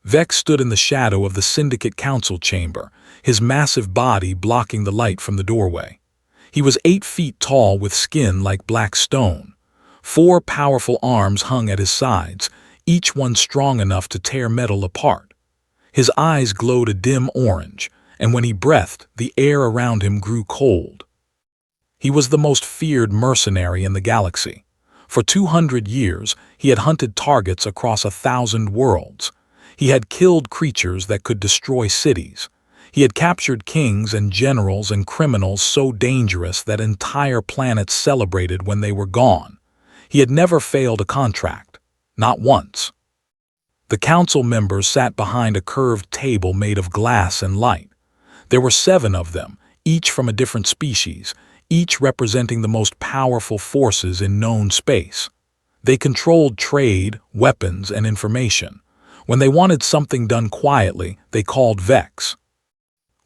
Vex stood in the shadow of the Syndicate Council chamber, his massive body blocking the light from the doorway. He was 8 feet tall with skin like black stone. 4 powerful arms hung at his sides, each one strong enough to tear metal apart. His eyes glowed a dim orange, and when he breathed, the air around him grew cold. He was the most feared mercenary in the galaxy. For 200 years, he had hunted targets across 1,000 worlds. He had killed creatures that could destroy cities. He had captured kings and generals and criminals so dangerous that entire planets celebrated when they were gone. He had never failed a contract. Not once. The council members sat behind a curved table made of glass and light. There were 7 of them, each from a different species, each representing the most powerful forces in known space. They controlled trade, weapons, and information. When they wanted something done quietly, they called Vex.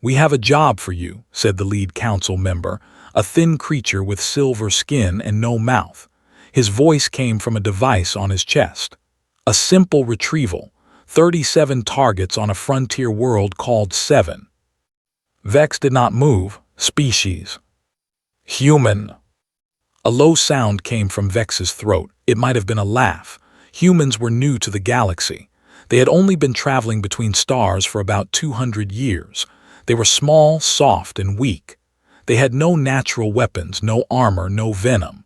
"We have a job for you," said the lead council member, a thin creature with silver skin and no mouth. His voice came from a device on his chest. A simple retrieval, 37 targets on a frontier world called 7. Vex did not move. Species. Human. A low sound came from Vex's throat. It might have been a laugh. Humans were new to the galaxy. They had only been traveling between stars for about 200 years. They were small, soft, and weak. They had no natural weapons, no armor, no venom.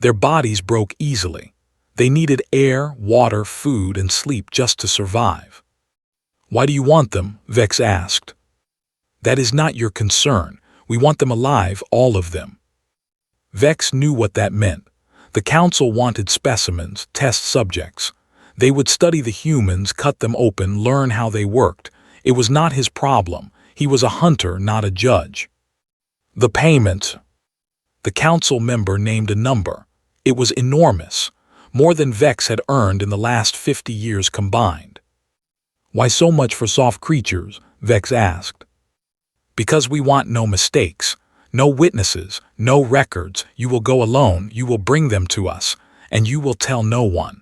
Their bodies broke easily. They needed air, water, food, and sleep just to survive. "Why do you want them?" Vex asked. "That is not your concern. We want them alive, all of them." Vex knew what that meant. The council wanted specimens, test subjects. They would study the humans, cut them open, learn how they worked. It was not his problem. He was a hunter, not a judge. The payment. The council member named a number. It was enormous, more than Vex had earned in the last 50 years combined. "Why so much for soft creatures?" Vex asked. "Because we want no mistakes, no witnesses, no records. You will go alone, you will bring them to us, and you will tell no one."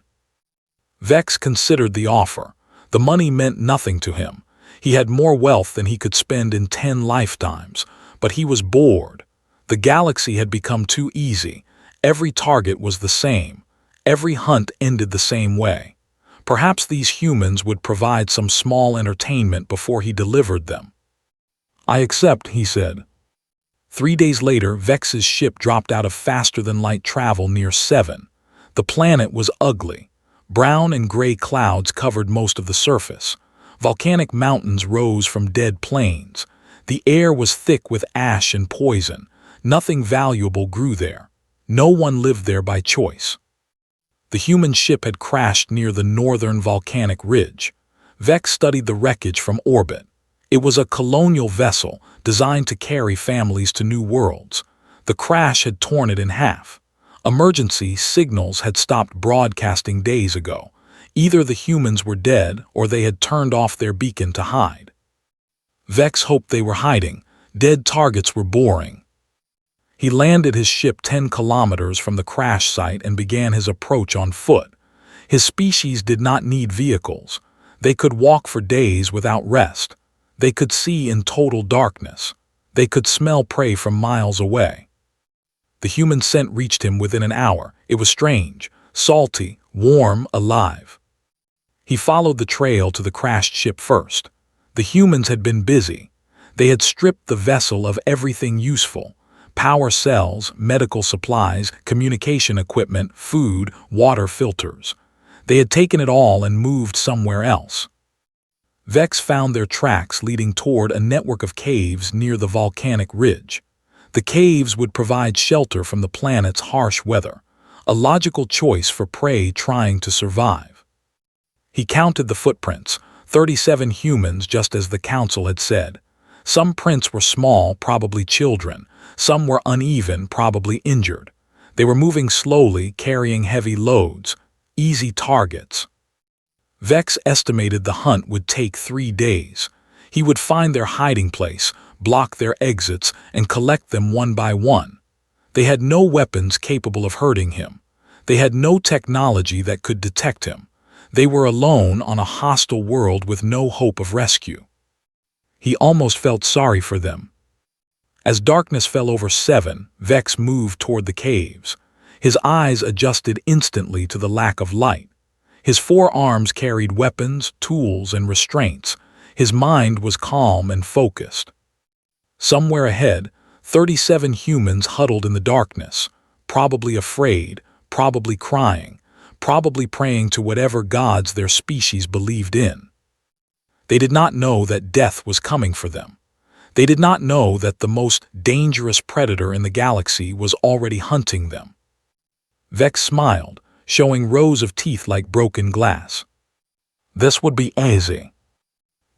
Vex considered the offer. The money meant nothing to him. He had more wealth than he could spend in 10 lifetimes, but he was bored. The galaxy had become too easy. Every target was the same. Every hunt ended the same way. Perhaps these humans would provide some small entertainment before he delivered them. "I accept," he said. 3 days later, Vex's ship dropped out of faster-than-light travel near 7. The planet was ugly. Brown and gray clouds covered most of the surface. Volcanic mountains rose from dead plains. The air was thick with ash and poison. Nothing valuable grew there. No one lived there by choice. The human ship had crashed near the northern volcanic ridge. Vex studied the wreckage from orbit. It was a colonial vessel designed to carry families to new worlds. The crash had torn it in half. Emergency signals had stopped broadcasting days ago. Either the humans were dead or they had turned off their beacon to hide. Vex hoped they were hiding. Dead targets were boring. He landed his ship 10 kilometers from the crash site and began his approach on foot. His species did not need vehicles. They could walk for days without rest. They could see in total darkness. They could smell prey from miles away. The human scent reached him within an hour. It was strange, salty, warm, alive. He followed the trail to the crashed ship first. The humans had been busy. They had stripped the vessel of everything useful: power cells, medical supplies, communication equipment, food, water filters. They had taken it all and moved somewhere else. Vex found their tracks leading toward a network of caves near the volcanic ridge. The caves would provide shelter from the planet's harsh weather, a logical choice for prey trying to survive. He counted the footprints, 37 humans, just as the council had said. Some prints were small, probably children. Some were uneven, probably injured. They were moving slowly, carrying heavy loads, easy targets. Vex estimated the hunt would take 3 days. He would find their hiding place, block their exits, and collect them one by one. They had no weapons capable of hurting him. They had no technology that could detect him. They were alone on a hostile world with no hope of rescue. He almost felt sorry for them. As darkness fell over Seven, Vex moved toward the caves. His eyes adjusted instantly to the lack of light. His 4 arms carried weapons, tools, and restraints. His mind was calm and focused. Somewhere ahead, 37 humans huddled in the darkness, probably afraid, probably crying, probably praying to whatever gods their species believed in. They did not know that death was coming for them. They did not know that the most dangerous predator in the galaxy was already hunting them. Vex smiled, showing rows of teeth like broken glass. This would be easy.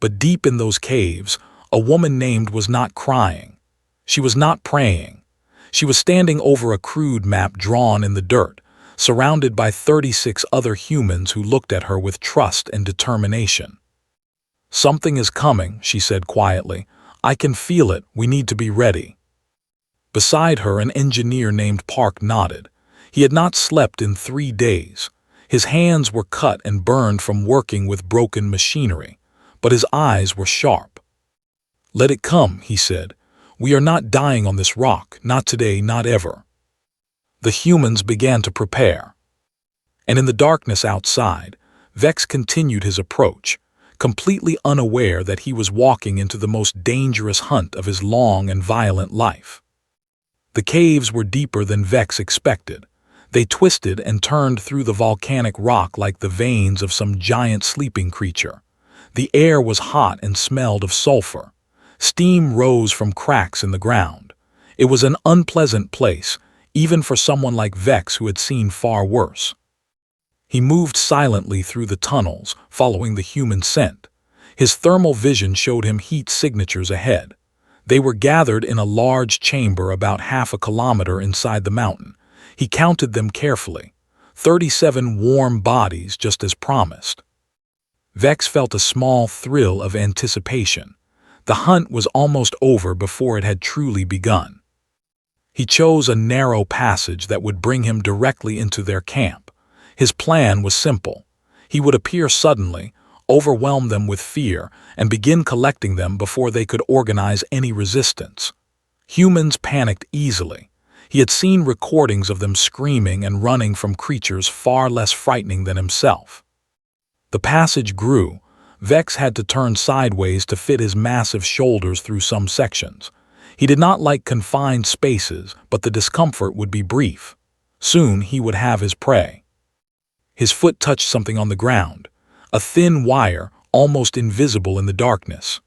But deep in those caves, a woman named was not crying. She was not praying. She was standing over a crude map drawn in the dirt, surrounded by 36 other humans who looked at her with trust and determination. "Something is coming," she said quietly. "I can feel it. We need to be ready." Beside her, an engineer named Park nodded. He had not slept in 3 days. His hands were cut and burned from working with broken machinery, but his eyes were sharp. "Let it come," he said. "We are not dying on this rock, not today, not ever." The humans began to prepare. And in the darkness outside, Vex continued his approach, completely unaware that he was walking into the most dangerous hunt of his long and violent life. The caves were deeper than Vex expected. They twisted and turned through the volcanic rock like the veins of some giant sleeping creature. The air was hot and smelled of sulfur. Steam rose from cracks in the ground. It was an unpleasant place, even for someone like Vex who had seen far worse. He moved silently through the tunnels, following the human scent. His thermal vision showed him heat signatures ahead. They were gathered in a large chamber about half a kilometer inside the mountain. He counted them carefully. 37 warm bodies, just as promised. Vex felt a small thrill of anticipation. The hunt was almost over before it had truly begun. He chose a narrow passage that would bring him directly into their camp. His plan was simple. He would appear suddenly, overwhelm them with fear, and begin collecting them before they could organize any resistance. Humans panicked easily. He had seen recordings of them screaming and running from creatures far less frightening than himself. The passage grew. Vex had to turn sideways to fit his massive shoulders through some sections. He did not like confined spaces, but the discomfort would be brief. Soon he would have his prey. His foot touched something on the ground, a thin wire, almost invisible in the darkness.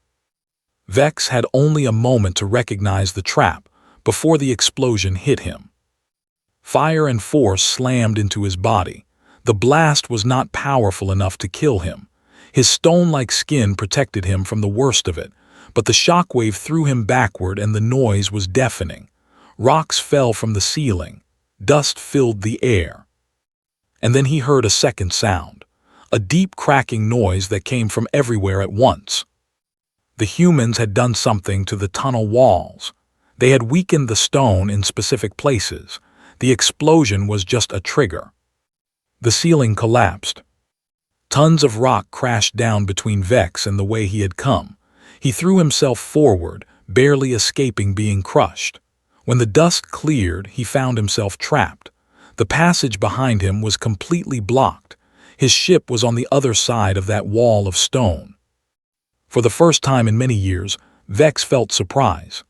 Vex had only a moment to recognize the trap before the explosion hit him. Fire and force slammed into his body. The blast was not powerful enough to kill him. His stone-like skin protected him from the worst of it, but the shockwave threw him backward and the noise was deafening. Rocks fell from the ceiling. Dust filled the air. And then he heard a second sound, a deep cracking noise that came from everywhere at once. The humans had done something to the tunnel walls. They had weakened the stone in specific places. The explosion was just a trigger. The ceiling collapsed. Tons of rock crashed down between Vex and the way he had come. He threw himself forward, barely escaping being crushed. When the dust cleared, he found himself trapped. The passage behind him was completely blocked. His ship was on the other side of that wall of stone. For the first time in many years, Vex felt surprise.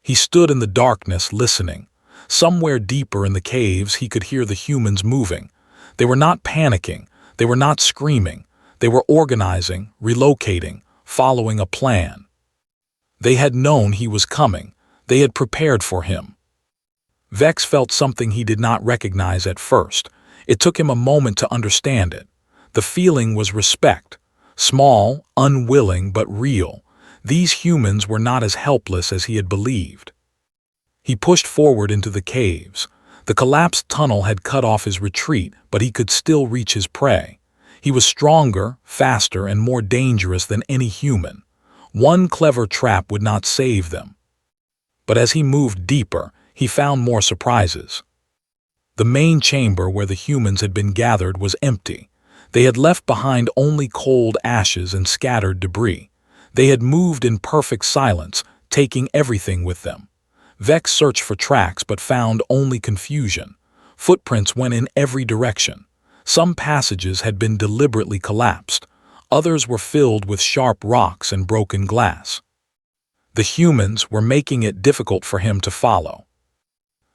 He stood in the darkness, listening. Somewhere deeper in the caves, he could hear the humans moving. They were not panicking. They were not screaming. They were organizing, relocating, following a plan. They had known he was coming. They had prepared for him. Vex felt something he did not recognize at first. It took him a moment to understand it. The feeling was respect. Small, unwilling, but real. These humans were not as helpless as he had believed. He pushed forward into the caves. The collapsed tunnel had cut off his retreat, but he could still reach his prey. He was stronger, faster, and more dangerous than any human. One clever trap would not save them. But as he moved deeper, he found more surprises. The main chamber where the humans had been gathered was empty. They had left behind only cold ashes and scattered debris. They had moved in perfect silence, taking everything with them. Vex searched for tracks but found only confusion. Footprints went in every direction. Some passages had been deliberately collapsed. Others were filled with sharp rocks and broken glass. The humans were making it difficult for him to follow.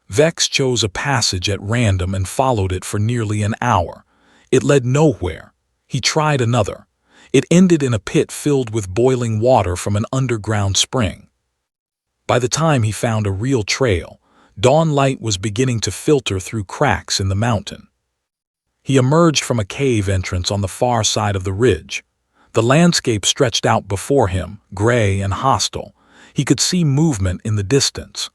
Vex chose a passage at random and followed it for nearly an hour. It led nowhere. He tried another. It ended in a pit filled with boiling water from an underground spring. By the time he found a real trail, dawn light was beginning to filter through cracks in the mountain. He emerged from a cave entrance on the far side of the ridge. The landscape stretched out before him, gray and hostile. He could see movement in the distance.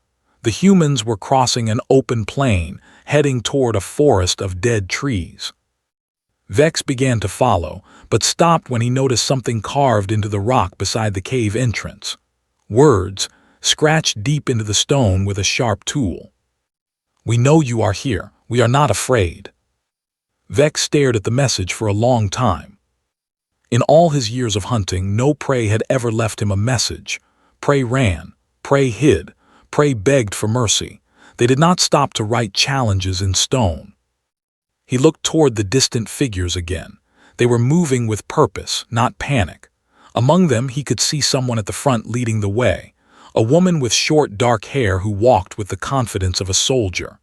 The humans were crossing an open plain, heading toward a forest of dead trees. Vex began to follow, but stopped when he noticed something carved into the rock beside the cave entrance. Words, scratched deep into the stone with a sharp tool. "We know you are here. We are not afraid." Vex stared at the message for a long time. In all his years of hunting, no prey had ever left him a message. Prey ran, prey hid, prey begged for mercy. They did not stop to write challenges in stone. He looked toward the distant figures again. They were moving with purpose, not panic. Among them he could see someone at the front leading the way, a woman with short dark hair who walked with the confidence of a soldier.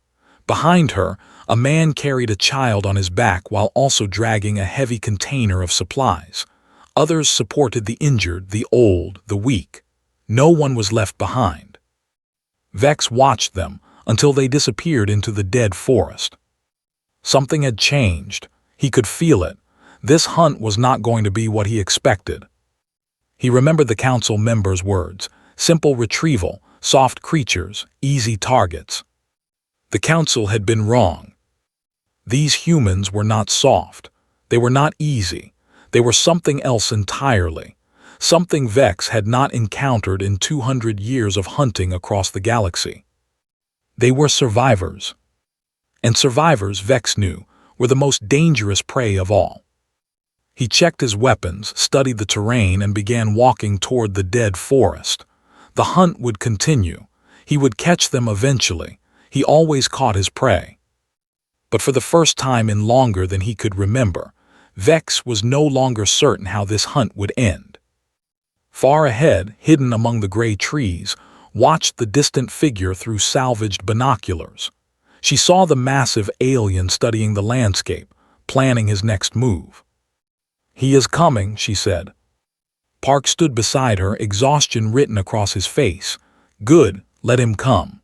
Behind her, a man carried a child on his back while also dragging a heavy container of supplies. Others supported the injured, the old, the weak. No one was left behind. Vex watched them until they disappeared into the dead forest. Something had changed. He could feel it. This hunt was not going to be what he expected. He remembered the council members' words: simple retrieval, soft creatures, easy targets. The council had been wrong. These humans were not soft. They were not easy. They were something else entirely. Something Vex had not encountered in 200 years of hunting across the galaxy. They were survivors. And survivors, Vex knew, were the most dangerous prey of all. He checked his weapons, studied the terrain, and began walking toward the dead forest. The hunt would continue. He would catch them eventually. He always caught his prey. But for the first time in longer than he could remember, Vex was no longer certain how this hunt would end. Far ahead, hidden among the gray trees, watched the distant figure through salvaged binoculars. She saw the massive alien studying the landscape, planning his next move. "He is coming," she said. Park stood beside her, exhaustion written across his face. "Good, let him come."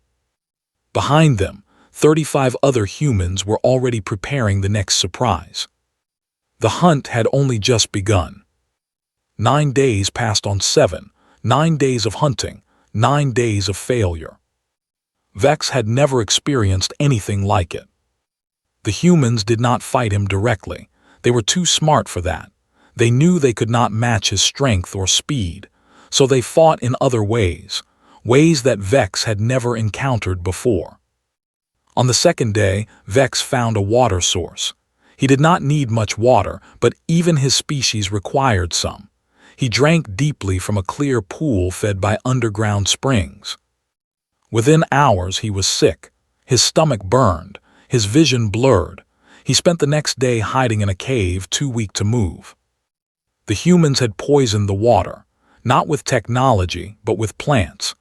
Behind them, 35 other humans were already preparing the next surprise. The hunt had only just begun. 9 days passed on 7, 9 days of hunting, 9 days of failure. Vex had never experienced anything like it. The humans did not fight him directly. They were too smart for that. They knew they could not match his strength or speed, so they fought in other ways, ways that Vex had never encountered before. On the second day, Vex found a water source. He did not need much water, but even his species required some. He drank deeply from a clear pool fed by underground springs. Within hours he was sick. His stomach burned, his vision blurred. He spent the next day hiding in a cave, too weak to move. The humans had poisoned the water, not with technology, but with plants.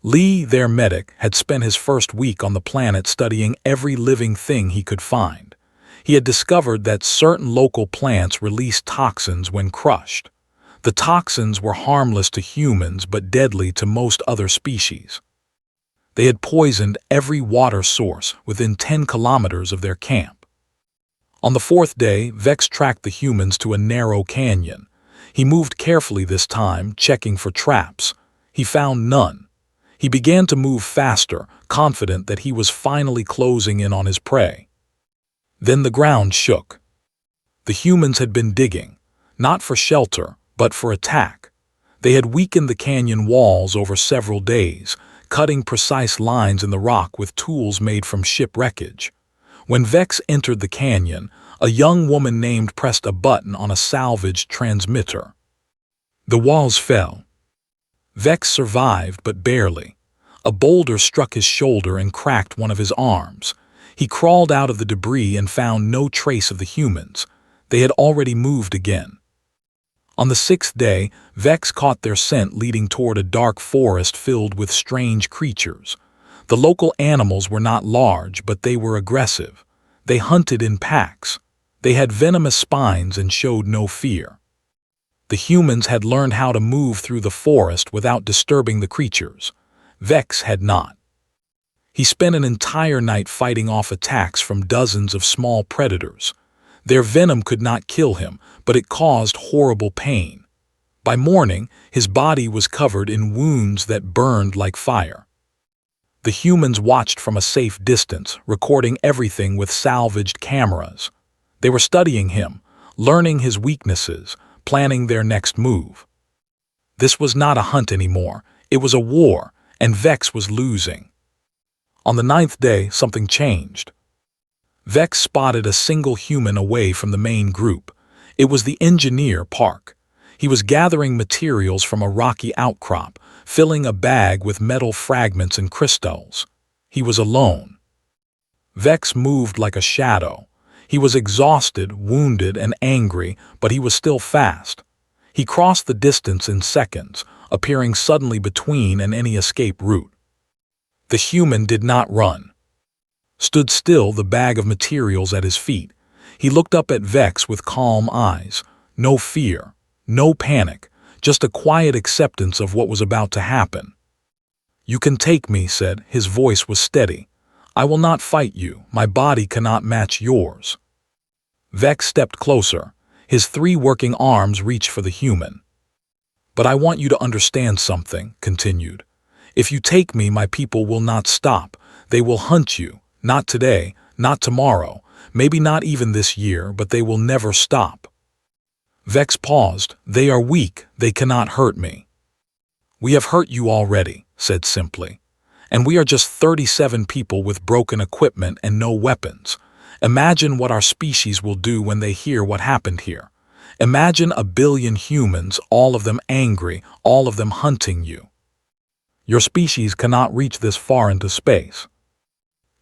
Lee, their medic, had spent his first week on the planet studying every living thing he could find. He had discovered that certain local plants released toxins when crushed. The toxins were harmless to humans but deadly to most other species. They had poisoned every water source within 10 kilometers of their camp. On the fourth day, Vex tracked the humans to a narrow canyon. He moved carefully this time, checking for traps. He found none. He began to move faster, confident that he was finally closing in on his prey. Then the ground shook. The humans had been digging, not for shelter, but for attack. They had weakened the canyon walls over several days, cutting precise lines in the rock with tools made from ship wreckage. When Vex entered the canyon, A young woman named pressed a button on a salvaged transmitter. The walls fell. Vex survived, but barely. A boulder struck his shoulder and cracked one of his arms. He crawled out of the debris and found no trace of the humans. They had already moved again. On the sixth day, Vex caught their scent leading toward a dark forest filled with strange creatures. The local animals were not large, but they were aggressive. They hunted in packs. They had venomous spines and showed no fear. The humans had learned how to move through the forest without disturbing the creatures. Vex had not. He spent an entire night fighting off attacks from dozens of small predators. Their venom could not kill him, but it caused horrible pain. By morning, his body was covered in wounds that burned like fire. The humans watched from a safe distance, recording everything with salvaged cameras. They were studying him, learning his weaknesses, planning their next move. This was not a hunt anymore. It was a war, and Vex was losing. On the ninth day, something changed. Vex spotted a single human away from the main group. It was the engineer, Park. He was gathering materials from a rocky outcrop, filling a bag with metal fragments and crystals. He was alone. Vex moved like a shadow. He was exhausted, wounded, and angry, but he was still fast. He crossed the distance in seconds, appearing suddenly between and any escape route. The human did not run. Stood still, the bag of materials at his feet. He looked up at Vex with calm eyes. No fear, no panic, just a quiet acceptance of what was about to happen. "You can take me," said. His voice was steady. "I will not fight you. My body cannot match yours." Vex stepped closer. His 3 working arms reached for the human. "But I want you to understand something," continued. "If you take me, my people will not stop. They will hunt you. Not today, not tomorrow, maybe not even this year, but they will never stop." Vex paused. "They are weak. They cannot hurt me." "We have hurt you already," said simply. "And we are just 37 people with broken equipment and no weapons. Imagine what our species will do when they hear what happened here. Imagine 1 billion humans, all of them angry, all of them hunting you. Your species cannot reach this far into space."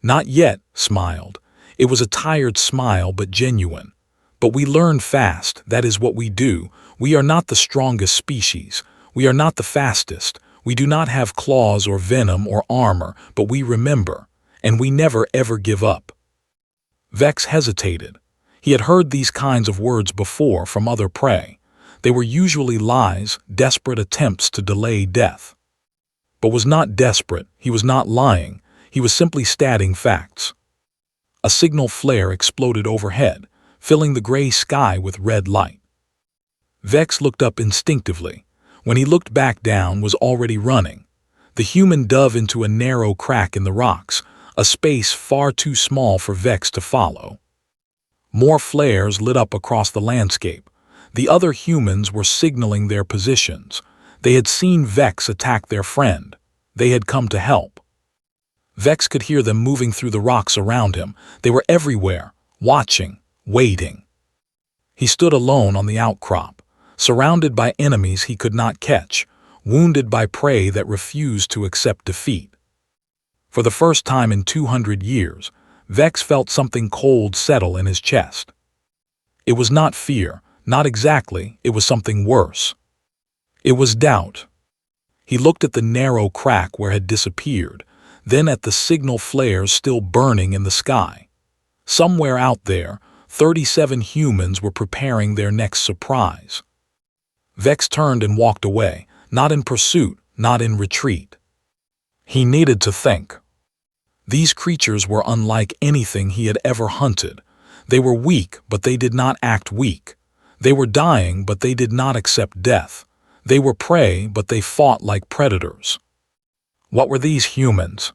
"Not yet," smiled. It was a tired smile, but genuine. "But we learn fast. That is what we do. We are not the strongest species. We are not the fastest. We do not have claws or venom or armor, but we remember, and we never ever give up." Vex hesitated. He had heard these kinds of words before from other prey. They were usually lies, desperate attempts to delay death. But was not desperate. He was not lying. He was simply stating facts. A signal flare exploded overhead, filling the gray sky with red light. Vex looked up instinctively. When he looked back down, was already running. The human dove into a narrow crack in the rocks, a space far too small for Vex to follow. More flares lit up across the landscape. The other humans were signaling their positions. They had seen Vex attack their friend. They had come to help. Vex could hear them moving through the rocks around him. They were everywhere, watching, waiting. He stood alone on the outcrop, surrounded by enemies he could not catch, wounded by prey that refused to accept defeat. For the first time in 200 years, Vex felt something cold settle in his chest. It was not fear, not exactly, it was something worse. It was doubt. He looked at the narrow crack where had disappeared, then at the signal flares still burning in the sky. Somewhere out there, 37 humans were preparing their next surprise. Vex turned and walked away, not in pursuit, not in retreat. He needed to think. These creatures were unlike anything he had ever hunted. They were weak, but they did not act weak. They were dying, but they did not accept death. They were prey, but they fought like predators. What were these humans?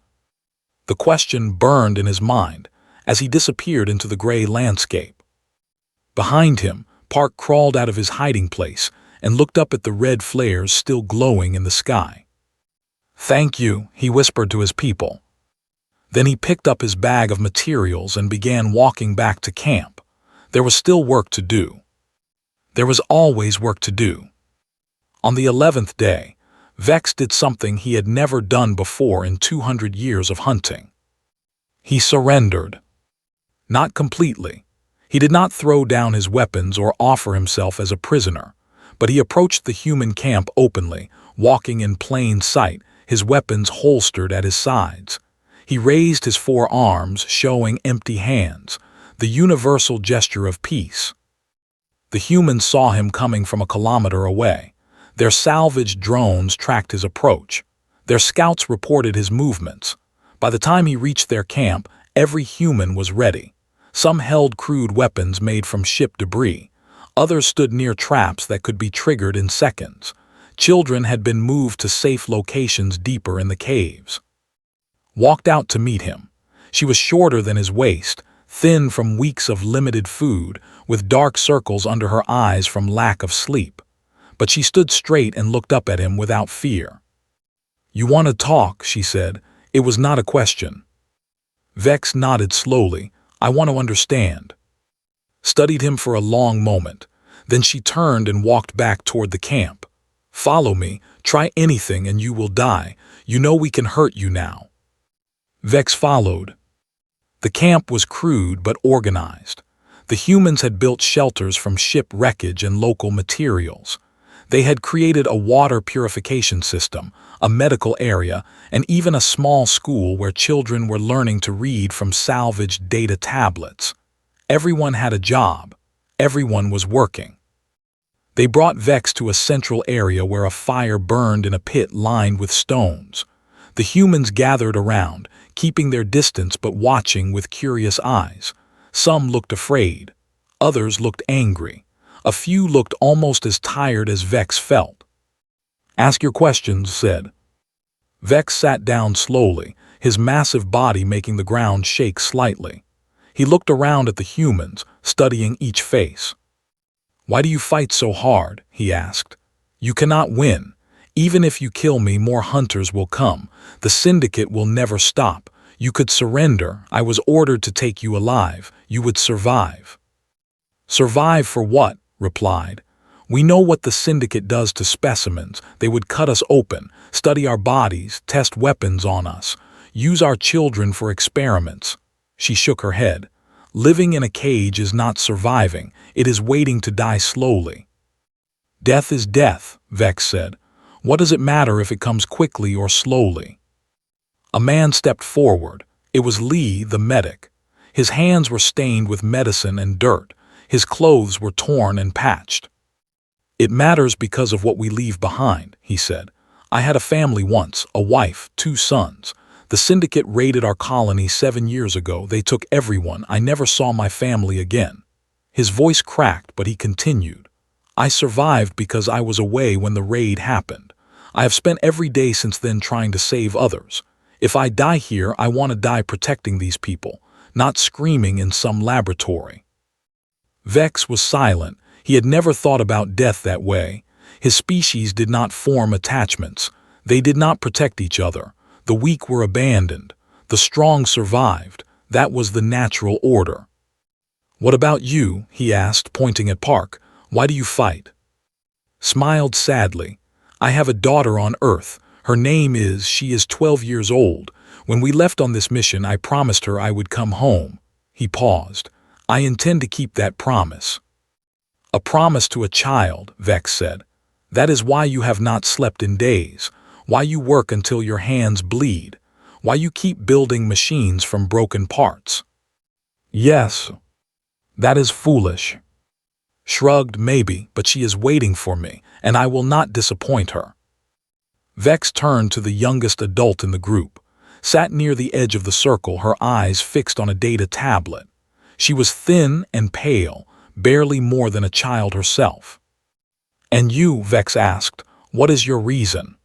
The question burned in his mind as he disappeared into the gray landscape. Behind him, Park crawled out of his hiding place and looked up at the red flares still glowing in the sky. "Thank you," he whispered to his people. Then he picked up his bag of materials and began walking back to camp. There was still work to do. There was always work to do. On the 11th day, Vex did something he had never done before in 200 years of hunting. He surrendered. Not completely. He did not throw down his weapons or offer himself as a prisoner, but he approached the human camp openly, walking in plain sight, his weapons holstered at his sides. He raised his 4 arms, showing empty hands, the universal gesture of peace. The humans saw him coming from a kilometer away. Their salvaged drones tracked his approach. Their scouts reported his movements. By the time he reached their camp, every human was ready. Some held crude weapons made from ship debris. Others stood near traps that could be triggered in seconds. Children had been moved to safe locations deeper in the caves. Walked out to meet him. She was shorter than his waist, thin from weeks of limited food, with dark circles under her eyes from lack of sleep. But she stood straight and looked up at him without fear. "You want to talk," she said. It was not a question. Vex nodded slowly. "I want to understand." Studied him for a long moment. Then she turned and walked back toward the camp. "Follow me. Try anything and you will die. You know we can hurt you now." Vex followed. The camp was crude but organized. The humans had built shelters from ship wreckage and local materials. They had created a water purification system, a medical area, and even a small school where children were learning to read from salvaged data tablets. Everyone had a job. Everyone was working. They brought Vex to a central area where a fire burned in a pit lined with stones. The humans gathered around, keeping their distance but watching with curious eyes. Some looked afraid. Others looked angry. A few looked almost as tired as Vex felt. "Ask your questions," said. Vex sat down slowly, his massive body making the ground shake slightly. He looked around at the humans, studying each face. "Why do you fight so hard?" he asked. "You cannot win. Even if you kill me, more hunters will come. The syndicate will never stop. You could surrender. I was ordered to take you alive. You would survive." "Survive for what?" replied. "We know what the syndicate does to specimens. They would cut us open, study our bodies, test weapons on us, use our children for experiments." She shook her head. "Living in a cage is not surviving. It is waiting to die slowly." "Death is death," Vex said. "What does it matter if it comes quickly or slowly?" A man stepped forward. It was Lee, the medic. His hands were stained with medicine and dirt. His clothes were torn and patched. "It matters because of what we leave behind," he said. "I had a family once, a wife, 2 sons. The syndicate raided our colony 7 years ago. They took everyone. I never saw my family again." His voice cracked, but he continued. "I survived because I was away when the raid happened. I have spent every day since then trying to save others. If I die here, I want to die protecting these people, not screaming in some laboratory." Vex was silent. He had never thought about death that way. His species did not form attachments. They did not protect each other. The weak were abandoned. The strong survived. That was the natural order. "What about you?" he asked, pointing at Park. "Why do you fight?" Smiled sadly. "I have a daughter on Earth. She is 12 years old. When we left on this mission, I promised her I would come home." He paused. "I intend to keep that promise." "A promise to a child," Vex said. "That is why you have not slept in days, why you work until your hands bleed, why you keep building machines from broken parts." "Yes, that is foolish." Shrugged. "Maybe, but she is waiting for me, and I will not disappoint her." Vex turned to the youngest adult in the group, sat near the edge of the circle, her eyes fixed on a data tablet. She was thin and pale, barely more than a child herself. "And you," Vex asked, "what is your reason?"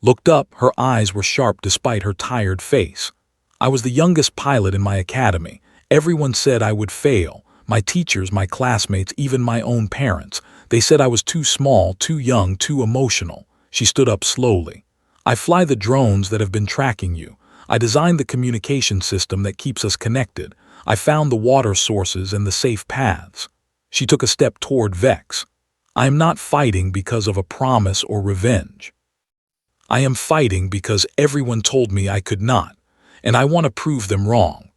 Looked up, her eyes were sharp despite her tired face. "I was the youngest pilot in my academy. Everyone said I would fail. My teachers, my classmates, even my own parents. They said I was too small, too young, too emotional." She stood up slowly. "I fly the drones that have been tracking you. I designed the communication system that keeps us connected. I found the water sources and the safe paths. She took a step toward Vex. I am not fighting because of a promise or revenge. I am fighting because everyone told me I could not, and I want to prove them wrong.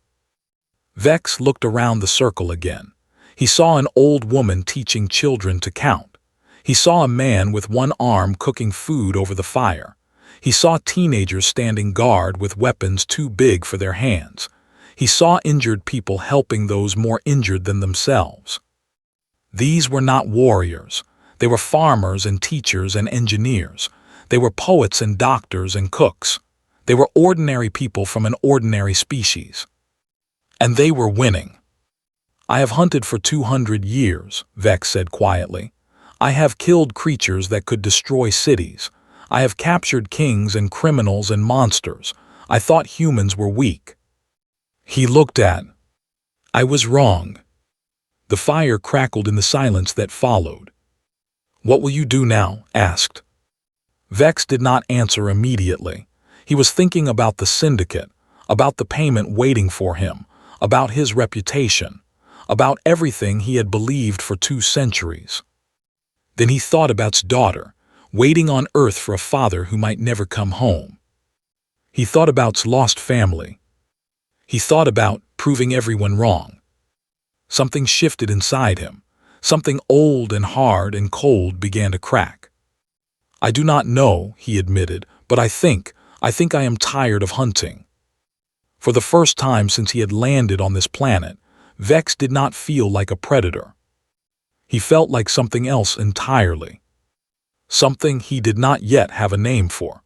Vex looked around the circle again. He saw an old woman teaching children to count. He saw a man with one arm cooking food over the fire. He saw teenagers standing guard with weapons too big for their hands. He saw injured people helping those more injured than themselves. These were not warriors. They were farmers and teachers and engineers. They were poets and doctors and cooks. They were ordinary people from an ordinary species. And they were winning. I have hunted for 200 years, Vex said quietly. I have killed creatures that could destroy cities. I have captured kings and criminals and monsters. I thought humans were weak. He looked at. I was wrong. The fire crackled in the silence that followed. What will you do now? Asked. Vex did not answer immediately. He was thinking about the syndicate, about the payment waiting for him, about his reputation, about everything he had believed for 2 centuries. Then he thought about his daughter, waiting on Earth for a father who might never come home. He thought about his lost family. He thought about proving everyone wrong. Something shifted inside him. Something old and hard and cold began to crack. I do not know, he admitted, but I think I am tired of hunting. For the first time since he had landed on this planet, Vex did not feel like a predator. He felt like something else entirely. Something he did not yet have a name for.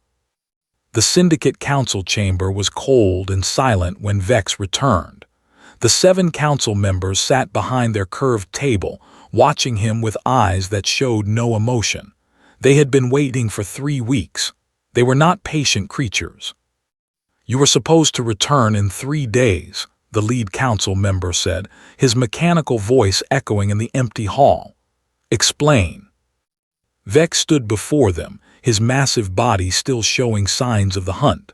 The Syndicate Council chamber was cold and silent when Vex returned. The 7 council members sat behind their curved table, watching him with eyes that showed no emotion. They had been waiting for 3 weeks. They were not patient creatures. You were supposed to return in 3 days, the lead council member said, his mechanical voice echoing in the empty hall. Explain. Vex stood before them, his massive body still showing signs of the hunt.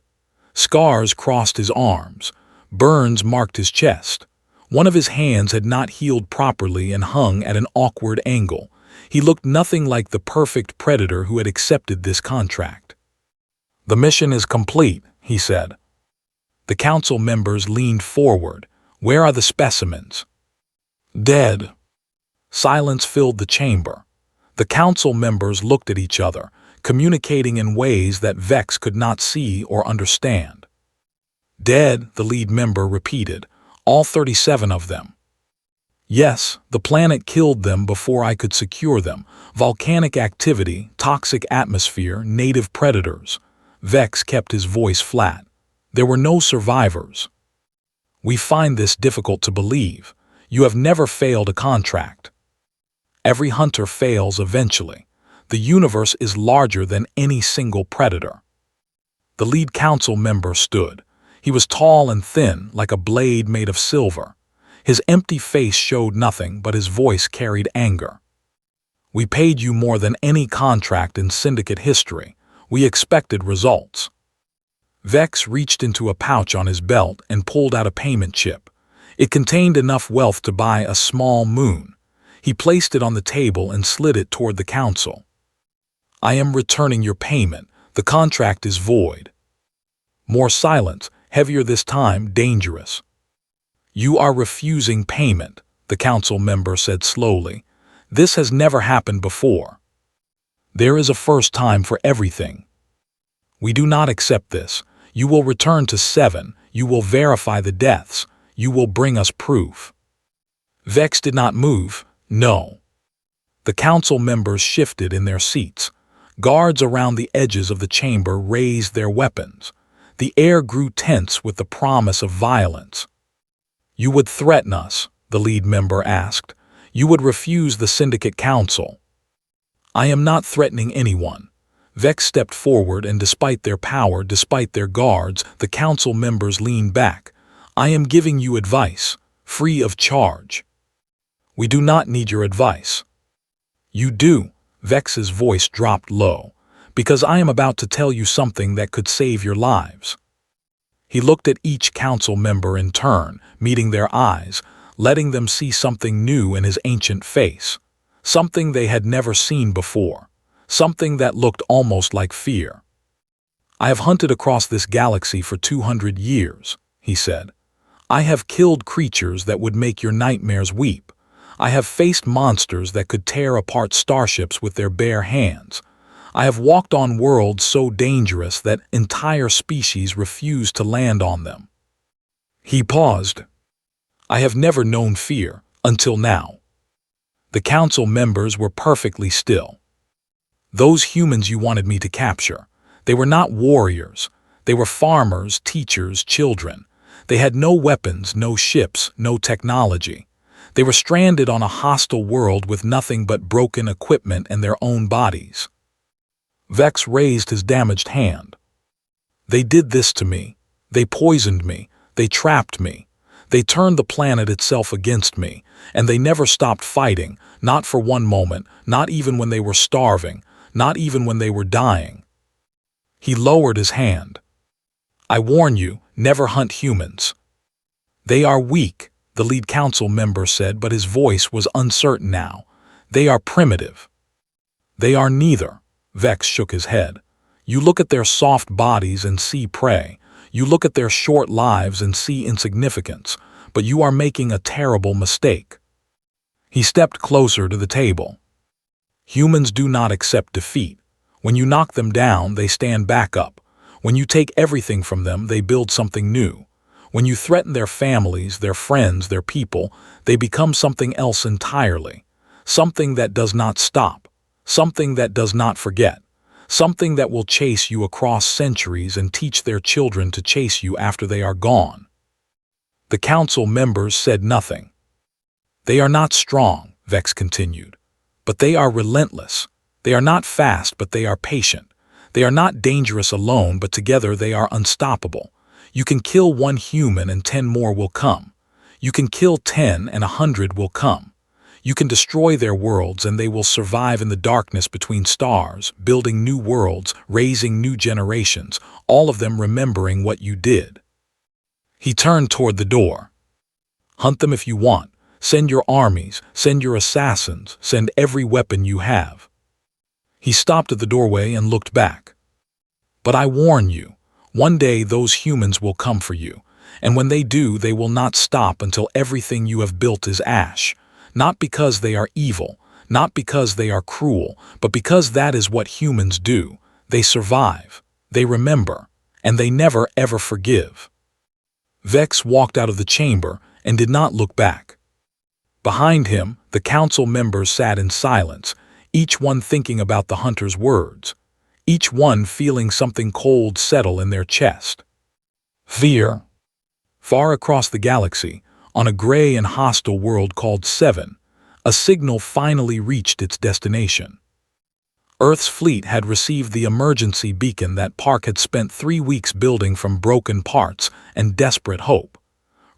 Scars crossed his arms. Burns marked his chest. One of his hands had not healed properly and hung at an awkward angle. He looked nothing like the perfect predator who had accepted this contract. The mission is complete, he said. The council members leaned forward. Where are the specimens? Dead. Silence filled the chamber. The council members looked at each other, communicating in ways that Vex could not see or understand. Dead, the lead member repeated, all 37 of them. Yes, the planet killed them before I could secure them. Volcanic activity, toxic atmosphere, native predators. Vex kept his voice flat. There were no survivors. We find this difficult to believe. You have never failed a contract. Every hunter fails eventually. The universe is larger than any single predator. The lead council member stood. He was tall and thin, like a blade made of silver. His empty face showed nothing, but his voice carried anger. We paid you more than any contract in syndicate history. We expected results. Vex reached into a pouch on his belt and pulled out a payment chip. It contained enough wealth to buy a small moon. He placed it on the table and slid it toward the council. I am returning your payment. The contract is void. More silence, heavier this time, dangerous. You are refusing payment, the council member said slowly. This has never happened before. There is a first time for everything. We do not accept this. You will return to 7. You will verify the deaths. You will bring us proof. Vex did not move. No. The council members shifted in their seats. Guards around the edges of the chamber raised their weapons. The air grew tense with the promise of violence. You would threaten us, the lead member asked. You would refuse the syndicate council. I am not threatening anyone. Vex stepped forward, and despite their power, despite their guards, the council members leaned back. I am giving you advice, free of charge. We do not need your advice. You do, Vex's voice dropped low, because I am about to tell you something that could save your lives. He looked at each council member in turn, meeting their eyes, letting them see something new in his ancient face, something they had never seen before, something that looked almost like fear. "I have hunted across this galaxy for 200 years, he said. "I have killed creatures that would make your nightmares weep. I have faced monsters that could tear apart starships with their bare hands. I have walked on worlds so dangerous that entire species refused to land on them." He paused. "I have never known fear, until now." The council members were perfectly still. "Those humans you wanted me to capture, they were not warriors. They were farmers, teachers, children. They had no weapons, no ships, no technology. They were stranded on a hostile world with nothing but broken equipment and their own bodies." Vex raised his damaged hand. "They did this to me. They poisoned me. They trapped me. They turned the planet itself against me, and they never stopped fighting, not for one moment, not even when they were starving, not even when they were dying." He lowered his hand. "I warn you, never hunt humans." "They are weak," the lead council member said, but his voice was uncertain now. "They are primitive." "They are neither." Vex shook his head. "You look at their soft bodies and see prey. You look at their short lives and see insignificance, but you are making a terrible mistake." He stepped closer to the table. "Humans do not accept defeat. When you knock them down, they stand back up. When you take everything from them, they build something new. When you threaten their families, their friends, their people, they become something else entirely. Something that does not stop. Something that does not forget. Something that will chase you across centuries and teach their children to chase you after they are gone." The council members said nothing. "They are not strong," Vex continued, "but they are relentless. They are not fast, but they are patient. They are not dangerous alone, but together they are unstoppable. You can kill one human and 10 more will come. You can kill 10 and 100 will come. You can destroy their worlds and they will survive in the darkness between stars, building new worlds, raising new generations, all of them remembering what you did." He turned toward the door. "Hunt them if you want. Send your armies, send your assassins, send every weapon you have." He stopped at the doorway and looked back. "But I warn you, one day those humans will come for you, and when they do, they will not stop until everything you have built is ash. Not because they are evil, not because they are cruel, but because that is what humans do. They survive, they remember, and they never ever forgive." Vex walked out of the chamber and did not look back. Behind him, the council members sat in silence, each one thinking about the hunter's words, each one feeling something cold settle in their chest. Fear. Far across the galaxy, on a gray and hostile world called Seven, a signal finally reached its destination. Earth's fleet had received the emergency beacon that Park had spent 3 weeks building from broken parts and desperate hope.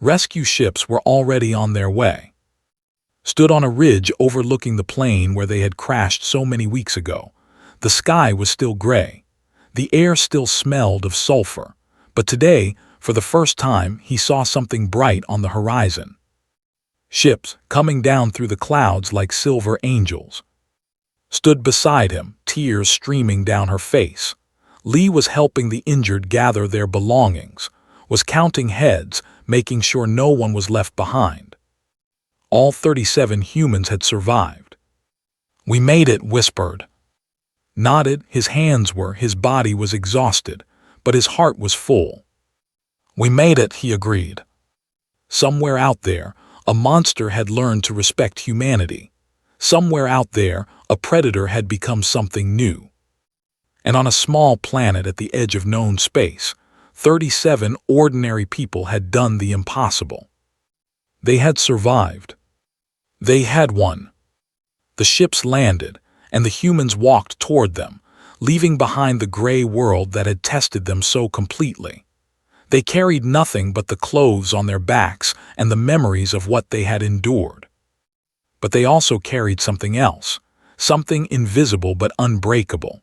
Rescue ships were already on their way. Stood on a ridge overlooking the plain where they had crashed so many weeks ago. The sky was still gray. The air still smelled of sulfur. But today, for the first time, he saw something bright on the horizon. Ships, coming down through the clouds like silver angels. Stood beside him, tears streaming down her face. Lee was helping the injured gather their belongings, was counting heads, making sure no one was left behind. All 37 humans had survived. "We made it," whispered. Nodded, his hands were, his body was exhausted, but his heart was full. "We made it," he agreed. Somewhere out there, a monster had learned to respect humanity. Somewhere out there, a predator had become something new. And on a small planet at the edge of known space, 37 ordinary people had done the impossible. They had survived. They had won. The ships landed, and the humans walked toward them, leaving behind the gray world that had tested them so completely. They carried nothing but the clothes on their backs and the memories of what they had endured. But they also carried something else, something invisible but unbreakable.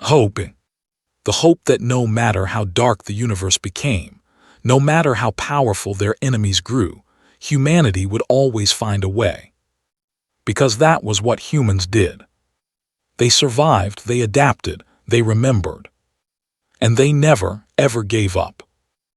Hope. The hope that no matter how dark the universe became, no matter how powerful their enemies grew, humanity would always find a way. Because that was what humans did. They survived, they adapted, they remembered. And they never, ever gave up.